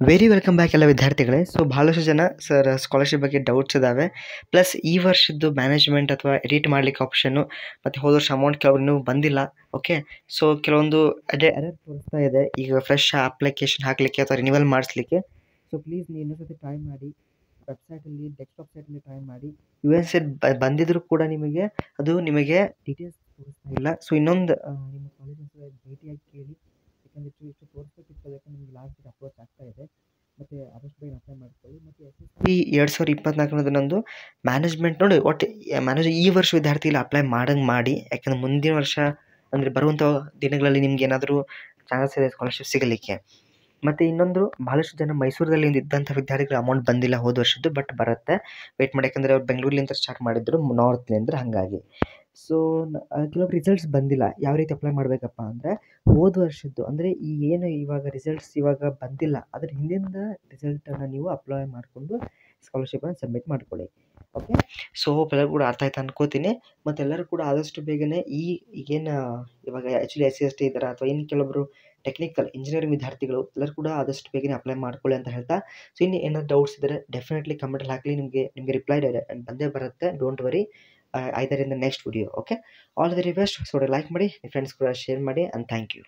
Very welcome back ಎಲ್ಲ ವಿದ್ಯಾರ್ಥಿಗಳೇ. So ಭಾಳಷ್ಟು ಜನ ಸರ್ ಸ್ಕಾಲರ್ಶಿಪ್ ಬಗ್ಗೆ ಡೌಟ್ಸ್ ಇದ್ದಾವೆ. ಪ್ಲಸ್ ಈ ವರ್ಷದ್ದು ಮ್ಯಾನೇಜ್ಮೆಂಟ್ ಅಥವಾ ಎಡಿಟ್ ಮಾಡಲಿಕ್ಕೆ ಆಪ್ಷನ್ನು ಮತ್ತು ಹೋದ ವರ್ಷ ಅಮೌಂಟ್ ಕೆಲವೊಂದು ಬಂದಿಲ್ಲ. ಓಕೆ, ಸೊ ಕೆಲವೊಂದು ಎರರ್ ತೋರಿಸ್ತಾ ಇದೆ ಈಗ ಫ್ರೆಶ್ ಅಪ್ಲಿಕೇಶನ್ ಹಾಕಲಿಕ್ಕೆ ಅಥವಾ ರಿನಿವಲ್ ಮಾಡಿಸ್ಲಿಕ್ಕೆ. ಸೊ ಪ್ಲೀಸ್ ನೀವು ಇನ್ನೊಂದ್ಸತಿ ಟ್ರೈ ಮಾಡಿ, ವೆಬ್ಸೈಟಲ್ಲಿ ಡೆಸ್ಕ್ಟಾಪ್ ಸೈಟಲ್ಲಿ ಟ್ರೈ ಮಾಡಿ. USAID ಬಂದಿದ್ದರೂ ಕೂಡ ನಿಮಗೆ ಡೀಟೇಲ್ಸ್ ತೋರಿಸ್ತಾ ಇಲ್ಲ. ಸೊ ಇನ್ನೊಂದು ನಿಮ್ಮ ಕಾಲೇಜ್ ಭೇಟಿಯಾಗಿ ಕೇಳಿ, ಯಾಕಂದರೆ ಇಷ್ಟು ತೋರಿಸ್ಬೇಕಿತ್ತು, ಯಾಕಂದ್ರೆ ನಿಮಗೆ ಲಾಸ್ಟ್ ಡೇಟ್ ಅಪ್ರೋಚ್ ಆಗ್ತಾ ಇದೆ. ಮತ್ತು ಆದಷ್ಟು ಬೇಗ ಅಪ್ಲೈ ಮಾಡ್ಕೊಳ್ಳಿ. ಮತ್ತು SSC 2024 ಮ್ಯಾನೇಜ್ಮೆಂಟ್ ನೋಡಿ ಒಟ್ಟು ಈ ವರ್ಷ ವಿದ್ಯಾರ್ಥಿಗಳು ಅಪ್ಲೈ ಮಾಡಂಗೆ ಮಾಡಿ, ಯಾಕಂದರೆ ಮುಂದಿನ ವರ್ಷ ಅಂದರೆ ಬರುವಂಥ ದಿನಗಳಲ್ಲಿ ನಿಮ್ಗೆ ಏನಾದರೂ ಚಾನ್ಸಸ್ ಇದೆ ಸ್ಕಾಲರ್ಶಿಪ್ ಸಿಗಲಿಕ್ಕೆ. ಮತ್ತು ಇನ್ನೊಂದು ಭಾಳಷ್ಟು ಜನ ಮೈಸೂರಲ್ಲಿ ಇದ್ದಂಥ ವಿದ್ಯಾರ್ಥಿಗಳು ಅಮೌಂಟ್ ಬಂದಿಲ್ಲ ಹೋದ ವರ್ಷದ್ದು, ಬಟ್ ಬರುತ್ತೆ, ವೆಯ್ಟ್ ಮಾಡಿ. ಯಾಕಂದರೆ ಅವ್ರು ಬೆಂಗಳೂರಿನಿಂದ ಸ್ಟಾರ್ಟ್ ಮಾಡಿದ್ರು, ನಾರ್ತ್ಲಿಂದ, ಹಾಗಾಗಿ. ಸೊ ಕೆಲವು ರಿಸಲ್ಟ್ಸ್ ಬಂದಿಲ್ಲ. ಯಾವ ರೀತಿ ಅಪ್ಲೈ ಮಾಡಬೇಕಪ್ಪ ಅಂದರೆ, ಹೋದ ವರ್ಷದ್ದು ಅಂದರೆ ಏನು ಇವಾಗ ರಿಸಲ್ಟ್ಸ್ ಇವಾಗ ಬಂದಿಲ್ಲ, ಅದ್ರ ಹಿಂದಿನ ರಿಸಲ್ಟನ್ನು ನೀವು ಅಪ್ಲೈ ಮಾಡಿಕೊಂಡು ಸ್ಕಾಲರ್ಶಿಪ್ಪನ್ನು ಸಬ್ಮಿಟ್ ಮಾಡ್ಕೊಳ್ಳಿ. ಓಕೆ, ಸೊ ಹೋಪ್ ಎಲ್ಲರೂ ಕೂಡ ಅರ್ಥ ಆಯ್ತು ಅನ್ಕೋತೀನಿ. ಮತ್ತು ಎಲ್ಲರೂ ಕೂಡ ಆದಷ್ಟು ಬೇಗನೆ ಈಗೇನು ಇವಾಗ ಆ್ಯಕ್ಚುಲಿ SC ST ಇದ್ದಾರೆ ಅಥವಾ ಇನ್ನು ಕೆಲವೊಬ್ಬರು ಟೆಕ್ನಿಕಲ್ ಇಂಜಿನಿಯರಿಂಗ್ ವಿದ್ಯಾರ್ಥಿಗಳು ಎಲ್ಲರೂ ಕೂಡ ಆದಷ್ಟು ಬೇಗನೆ ಅಪ್ಲೈ ಮಾಡ್ಕೊಳ್ಳಿ ಅಂತ ಹೇಳ್ತಾ, ಸೊ ಇನ್ನು ಏನಾದ್ರು ಡೌಟ್ಸ್ ಇದ್ದರೆ ಡೆಫಿನೆಟ್ಲಿ ಕಮೆಂಟಲ್ಲಿ ಹಾಕಲಿ. ನಿಮಗೆ ರಿಪ್ಲೈ ಬಂದೇ ಬರುತ್ತೆ, don't worry. Either in the next video. Okay, all very best. So like ಮಾಡಿ, ನಿಮ್ಮ ಫ್ರೆಂಡ್ಸ್ ಕೂಡ ಶೇರ್ ಮಾಡಿ, ಆ್ಯಂಡ್ ಥ್ಯಾಂಕ್ ಯು.